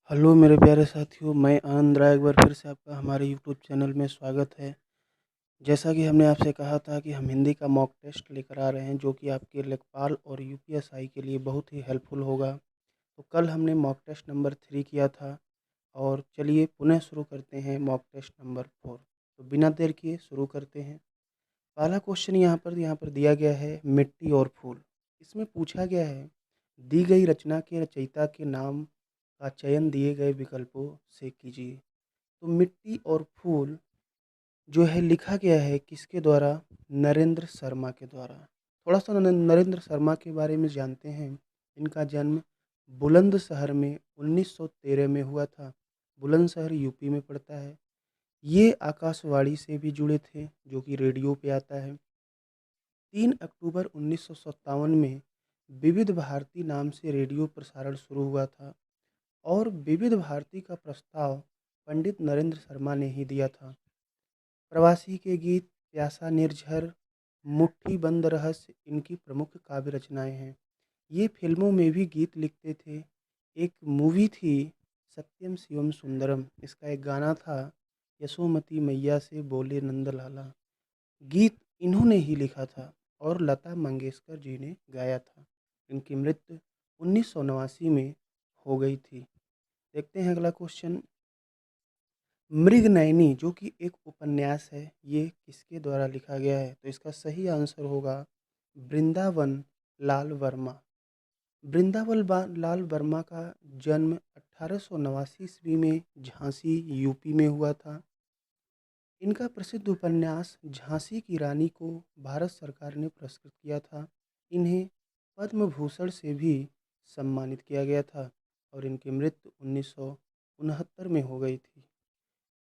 Hello मेरे प्यारे साथियों, मैं आनंद राय एक बार फिर से आपका हमारे यूट्यूब चैनल में स्वागत है। जैसा कि हमने आपसे कहा था कि हम हिंदी का मॉक टेस्ट लेकर आ रहे हैं जो कि आपके लेखपाल और यूपीएसआई के लिए बहुत ही हेल्पफुल होगा। तो कल हमने मॉक टेस्ट नंबर 3 किया था और चलिए पुनः शुरू करते हैं मॉक टेस्ट नंबर 4। तो बिना देर किए शुरू करते हैं। पहला क्वेश्चन यहाँ पर दिया गया है मिट्टी और फूल। इसमें पूछा गया है दी गई रचना के रचयिता के नाम का चयन दिए गए विकल्पों से कीजिए। तो मिट्टी और फूल जो है लिखा गया है किसके द्वारा? नरेंद्र शर्मा के द्वारा। थोड़ा सा नरेंद्र शर्मा के बारे में जानते हैं। इनका जन्म बुलंदशहर में 1913 में हुआ था। बुलंदशहर यूपी में पड़ता है। ये आकाशवाणी से भी जुड़े थे जो कि रेडियो पे आता है। 3 अक्टूबर 1957 में विविध भारती नाम से रेडियो प्रसारण शुरू हुआ था और विविध भारती का प्रस्ताव पंडित नरेंद्र शर्मा ने ही दिया था। प्रवासी के गीत, प्यासा निर्झर, मुट्ठी बंद रहस्य इनकी प्रमुख काव्य रचनाएं हैं। ये फिल्मों में भी गीत लिखते थे। एक मूवी थी सत्यम शिवम सुंदरम, इसका एक गाना था यशोमती मैया से बोले नंदलाला। गीत इन्होंने ही लिखा था और लता मंगेशकर जी ने गाया था। इनकी मृत्यु 1989 में हो गई थी। देखते हैं अगला क्वेश्चन। मृगनयनी जो कि एक उपन्यास है, ये किसके द्वारा लिखा गया है? तो इसका सही आंसर होगा वृंदावन लाल वर्मा। लाल वर्मा का जन्म 1889 ईस्वी में झांसी यूपी में हुआ था। इनका प्रसिद्ध उपन्यास झांसी की रानी को भारत सरकार ने पुरस्कृत किया था। इन्हें पद्म भूषण से भी सम्मानित किया गया था और इनकी मृत्यु 1969 में हो गई थी।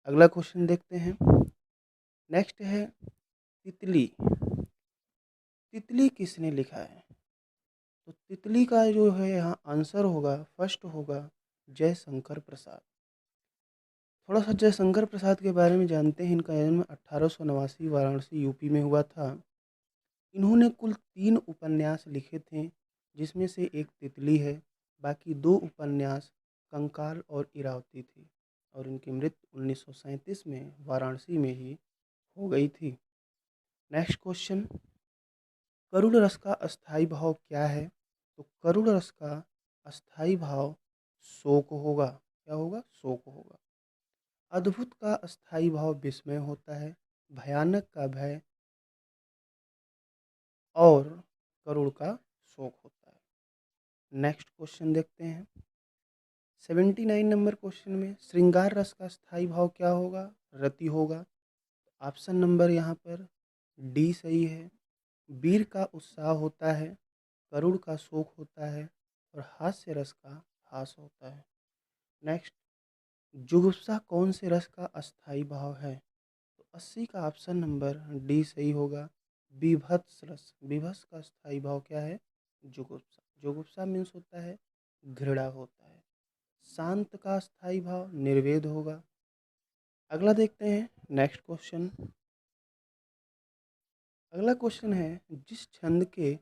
अगला क्वेश्चन देखते हैं। नेक्स्ट है तितली। तितली किसने लिखा है? तो तितली का जो है यहाँ आंसर होगा, फर्स्ट होगा जयशंकर प्रसाद। थोड़ा सा जयशंकर प्रसाद के बारे में जानते हैं। इनका जन्म 1889 वाराणसी यूपी में हुआ था। इन्होंने कुल 3 उपन्यास लिखे थे जिसमें से एक तितली है। बाकी 2 उपन्यास कंकाल और इरावती थी और इनकी मृत्यु 1937 में वाराणसी में ही हो गई थी। Next question. करुण रस का अस्थाई भाव क्या है? तो करुण रस का अस्थाई भाव शोक होगा। क्या होगा? शोक होगा। अद्भुत का अस्थाई भाव विस्मय होता है। भयानक का भय और करुण का शोक होता है। नेक्स्ट क्वेश्चन देखते हैं। 79 नंबर क्वेश्चन में श्रृंगार रस का स्थायी भाव क्या होगा? रति होगा। ऑप्शन नंबर यहाँ पर डी सही है। वीर का उत्साह होता है, करुण का शोक होता है और हास्य रस का हास होता है। नेक्स्ट, जुगुप्सा कौन से रस का अस्थाई भाव है? तो 80 का ऑप्शन नंबर डी सही होगा। विभत्स रस, विभत्स का स्थायी भाव क्या है? जुगुप्सा। जुगुप्सा मीन्स होता है घृणा होता है। शांत का स्थायी भाव निर्वेद होगा। अगला देखते हैं। Next question. अगला क्वेश्चन है जिस छंद के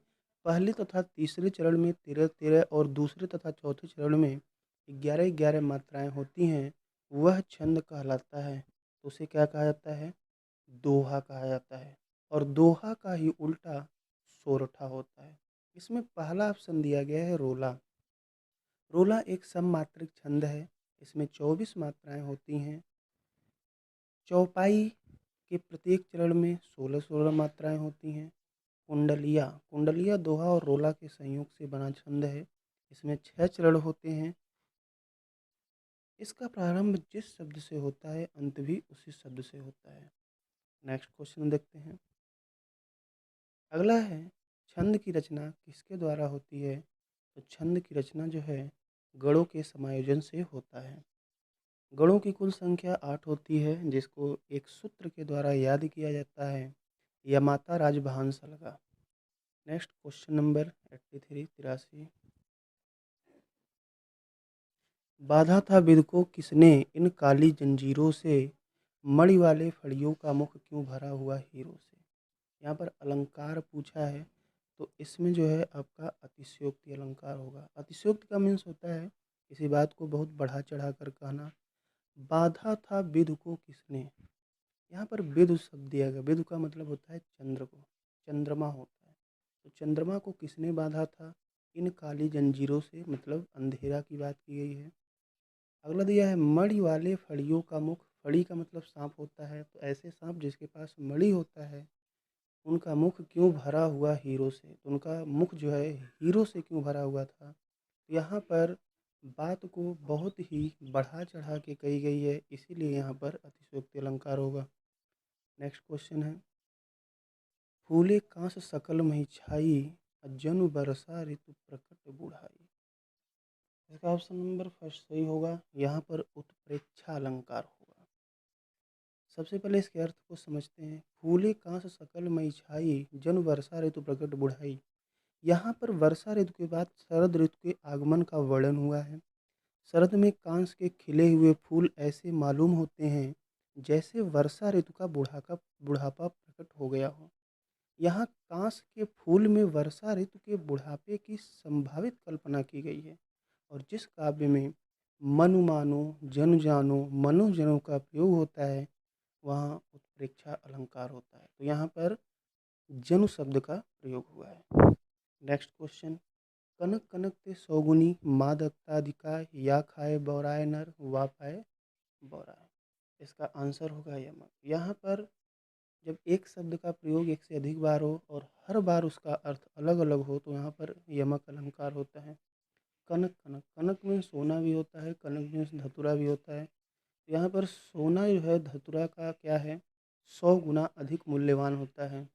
पहले तथा तीसरे चरण में 13-13 और दूसरे तथा चौथे चरण में 11-11 मात्राएं होती हैं, वह छंद कहलाता है। तो उसे क्या कहा जाता है? दोहा कहा जाता है। और दोहा का ही उल्टा सोरठा होता है। इसमें पहला ऑप्शन दिया गया है रोला। रोला एक सममात्रिक छंद है। इसमें 24 मात्राएं होती हैं। चौपाई के प्रत्येक चरण में 16-16 मात्राएं होती हैं। कुंडलिया, कुंडलिया दोहा और रोला के संयोग से बना छंद है। इसमें 6 चरण होते हैं। इसका प्रारंभ जिस शब्द से होता है, अंत भी उसी शब्द से होता है। नेक्स्ट क्वेश्चन देखते हैं। अगला है छंद की रचना किसके द्वारा होती है? तो छंद की रचना जो है गणों के समायोजन से होता है। गणों की कुल संख्या 8 होती है जिसको एक सूत्र के द्वारा याद किया जाता है, यमाता राजभान सलगा। नेक्स्ट क्वेश्चन नंबर 83 बाधा था विद को किसने इन काली जंजीरों से, मणि वाले फड़ियों का मुख क्यों भरा हुआ हीरो से। यहाँ पर अलंकार पूछा है तो इसमें जो है आपका अतिशयोक्ति अलंकार होगा। अतिशयोक्ति का मीन्स होता है किसी बात को बहुत बढ़ा चढ़ा कर कहना। बाधा था विदु को किसने। यहाँ पर विदु शब्द दिया गया, विदु का मतलब होता है चंद्र को, चंद्रमा होता है। तो चंद्रमा को किसने बांधा था इन काली जंजीरों से, मतलब अंधेरा की बात की गई है। अगला दिया है मणि वाले फड़ियों का मुख। फड़ी का मतलब सांप होता है, तो ऐसे सांप जिसके पास मणि होता है उनका मुख क्यों भरा हुआ हीरो से, तो उनका मुख जो है हीरो से क्यों भरा हुआ था। यहाँ पर बात को बहुत ही बढ़ा चढ़ा के कही गई है, इसीलिए यहाँ पर अतिशयोक्ति अलंकार होगा। नेक्स्ट क्वेश्चन है फूले कांस सकल मही छाई, जनु बरसा ऋतु प्रकट बुढ़ाई। इसका ऑप्शन नंबर फर्स्ट सही होगा। यहाँ पर उत्प्रेक्षा अलंकार होगा। सबसे पहले इसके अर्थ को समझते हैं। फूले कांस सकल मई छाई, जन वर्षा ऋतु प्रकट बुढ़ाई। यहाँ पर वर्षा ऋतु के बाद शरद ऋतु के आगमन का वर्णन हुआ है। शरद में कांस के खिले हुए फूल ऐसे मालूम होते हैं जैसे वर्षा ऋतु का बुढ़ापा प्रकट हो गया हो। यहाँ कांस के फूल में वर्षा ऋतु के बुढ़ापे की संभावित कल्पना की गई है। और जिस काव्य में मनु मानो जनु जानो मनोजनों का प्रयोग होता है वहाँ उत्प्रेक्षा अलंकार होता है। तो यहाँ पर जनु शब्द का प्रयोग हुआ है। नेक्स्ट क्वेश्चन कनक कनक ते सौगुनी मादकताधिका, या खाए बौराए नर वा पाए बौराए। इसका आंसर होगा यमक। यहाँ पर जब एक शब्द का प्रयोग एक से अधिक बार हो और हर बार उसका अर्थ अलग अलग हो तो यहाँ पर यमक अलंकार होता है। कनक कनक, कनक में सोना भी होता है, कनक में धतुरा भी होता है। यहाँ पर सोना जो है धतुरा का क्या है 100 गुना अधिक मूल्यवान होता है।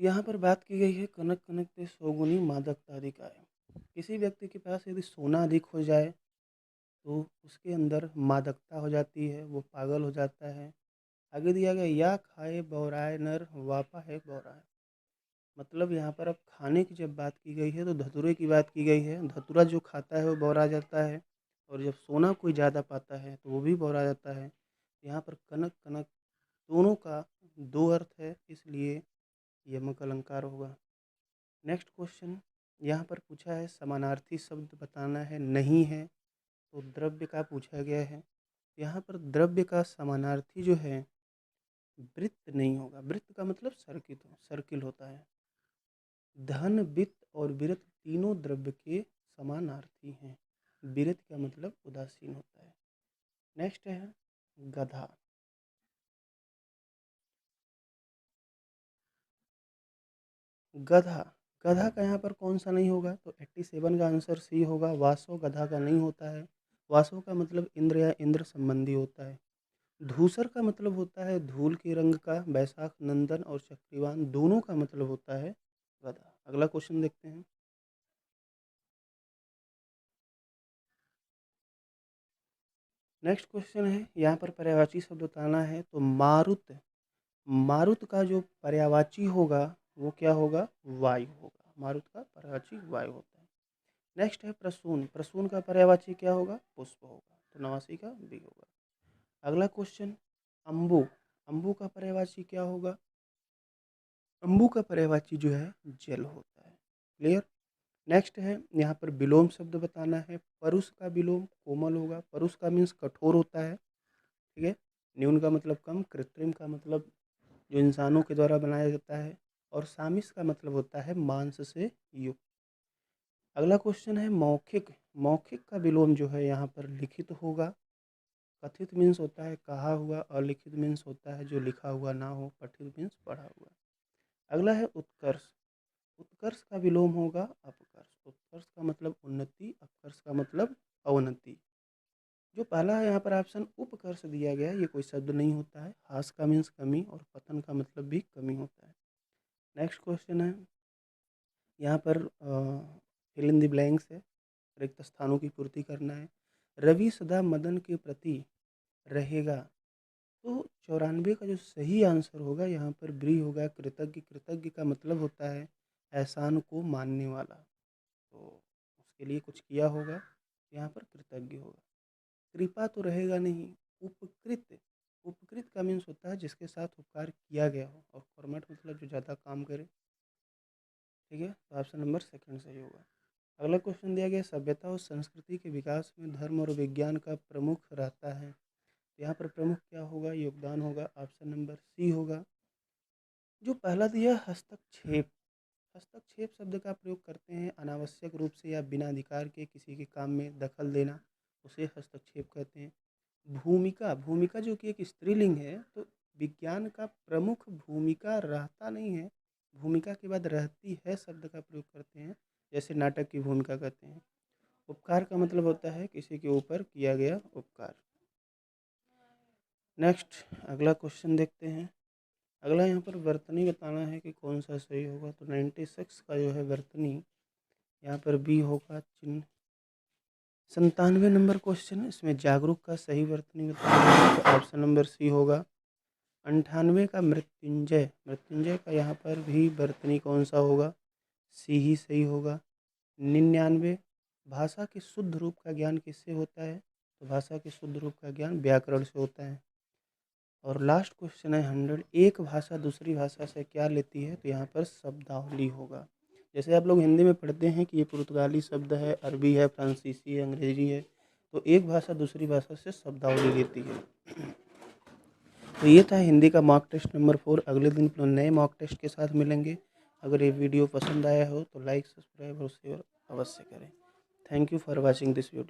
यहाँ पर बात की गई है कनक कनक ते 100 गुनी मादकता अधिक आए। किसी व्यक्ति के पास यदि सोना अधिक हो जाए तो उसके अंदर मादकता हो जाती है, वो पागल हो जाता है। आगे दिया गया या खाए बौराए नर वापा है बौराए। मतलब यहाँ पर अब खाने की जब बात की गई है तो धतूरे की बात की गई है। धतूरा जो खाता है वो बौरा जाता है और जब सोना कोई ज़्यादा पाता है तो वो भी बौरा जाता है। यहाँ पर कनक कनक दोनों का दो अर्थ है, इसलिए यमक अलंकार होगा। नेक्स्ट क्वेश्चन यहाँ पर पूछा है समानार्थी शब्द बताना है, नहीं है तो द्रव्य का पूछा गया है। यहाँ पर द्रव्य का समानार्थी जो है वृत्त नहीं होगा। वृत्त का मतलब सर्किल होता है। धन वित्त और विरत तीनों द्रव्य के समानार्थी हैं। विरत का मतलब उदासीन होता है। नेक्स्ट है गधा। गधा, गधा का यहाँ पर कौन सा नहीं होगा तो 87 का आंसर सी होगा। वासव गधा का नहीं होता है। वासव का मतलब इंद्र या इंद्र संबंधी होता है। धूसर का मतलब होता है धूल के रंग का। बैसाख नंदन और चक्रवान दोनों का मतलब होता है गधा। अगला क्वेश्चन देखते हैं। नेक्स्ट क्वेश्चन है यहाँ पर पर्यायवाची शब्द बताना है तो मारुत। मारुत का जो पर्यायवाची होगा वो क्या होगा वायु होगा। मारुत का पर्यायवाची वायु होता है। नेक्स्ट है प्रसून। प्रसून का पर्यायवाची क्या होगा पुष्प होगा। तो 89 का बी होगा। अगला क्वेश्चन अम्बु। अम्बु का पर्यायवाची क्या होगा। अम्बु का पर्यायवाची जो है जल होता है। क्लियर। नेक्स्ट है यहाँ पर विलोम शब्द बताना है। परुष का विलोम कोमल होगा। परुष का मीन्स कठोर होता है। ठीक है। न्यून का मतलब कम। कृत्रिम का मतलब जो इंसानों के द्वारा बनाया जाता है। और सामिस का मतलब होता है मांस से युक्त। अगला क्वेश्चन है मौखिक। मौखिक का विलोम जो है यहाँ पर लिखित होगा। कथित मीन्स होता है कहा हुआ और लिखित मीन्स होता है जो लिखा हुआ ना हो। पठित मीन्स पढ़ा हुआ। अगला है उत्कर्ष। उत्कर्ष का विलोम होगा अपकर्ष। उत्कर्ष का मतलब उन्नति, अपकर्ष का मतलब अवनति। जो पहला है यहाँ पर ऑप्शन उपकर्ष दिया गया है, ये कोई शब्द नहीं होता है। हास का मीन्स कमी और पतन का मतलब भी कमी होता है। नेक्स्ट क्वेश्चन है यहाँ पर फिल इन द ब्लैंक्स है। रिक्त स्थानों की पूर्ति करना है। रवि सदा मदन के प्रति रहेगा। तो 94 का जो सही आंसर होगा यहाँ पर ब्री होगा कृतज्ञ। कृतज्ञ का मतलब होता है एहसान को मानने वाला। तो उसके लिए कुछ किया होगा, यहाँ पर कृतज्ञ होगा। कृपा तो रहेगा नहीं। उपकृत। उपकृत का मीन्स होता है जिसके साथ उपकार किया गया हो और कर्मठ मतलब जो ज़्यादा काम करे। ठीक है। तो ऑप्शन नंबर सेकंड सही होगा। अगला क्वेश्चन दिया गया, सभ्यता और संस्कृति के विकास में धर्म और विज्ञान का प्रमुख रहता है। यहाँ पर प्रमुख क्या होगा, योगदान होगा। ऑप्शन नंबर सी होगा। जो पहला दिया हस्तक्षेप, हस्तक्षेप शब्द का प्रयोग करते हैं अनावश्यक रूप से या बिना अधिकार के किसी के काम में दखल देना, उसे हस्तक्षेप कहते हैं। भूमिका, भूमिका जो कि एक स्त्रीलिंग है, तो विज्ञान का प्रमुख भूमिका रहता नहीं है, भूमिका के बाद रहती है शब्द का प्रयोग करते हैं, जैसे नाटक की भूमिका कहते हैं। उपकार का मतलब होता है किसी के ऊपर किया गया उपकार। नेक्स्ट अगला क्वेश्चन देखते हैं। अगला यहाँ पर वर्तनी बताना है कि कौन सा सही होगा। तो 96 का जो है वर्तनी, यहाँ पर बी होगा चिन्ह। 97 नंबर क्वेश्चन, इसमें जागरूक का सही वर्तनी बताना है, तो ऑप्शन नंबर सी होगा। 98 का मृत्युंजय, मृत्युंजय का यहाँ पर भी वर्तनी कौन सा होगा, सी ही सही होगा। 99 भाषा के शुद्ध रूप का ज्ञान किससे होता है, तो भाषा के शुद्ध रूप का ज्ञान व्याकरण से होता है। और लास्ट क्वेश्चन है 100, एक भाषा दूसरी भाषा से क्या लेती है, तो यहाँ पर शब्दावली होगा। जैसे आप लोग हिंदी में पढ़ते हैं कि ये पुर्तगाली शब्द है, अरबी है, फ्रांसीसी है, अंग्रेजी है, तो एक भाषा दूसरी भाषा से शब्दावली लेती है। तो ये था हिंदी का मॉक टेस्ट नंबर 4। अगले दिन अपने नए मॉक टेस्ट के साथ मिलेंगे। अगर ये वीडियो पसंद आया हो तो लाइक, सब्सक्राइब और शेयर अवश्य करें। Thank you for watching this video.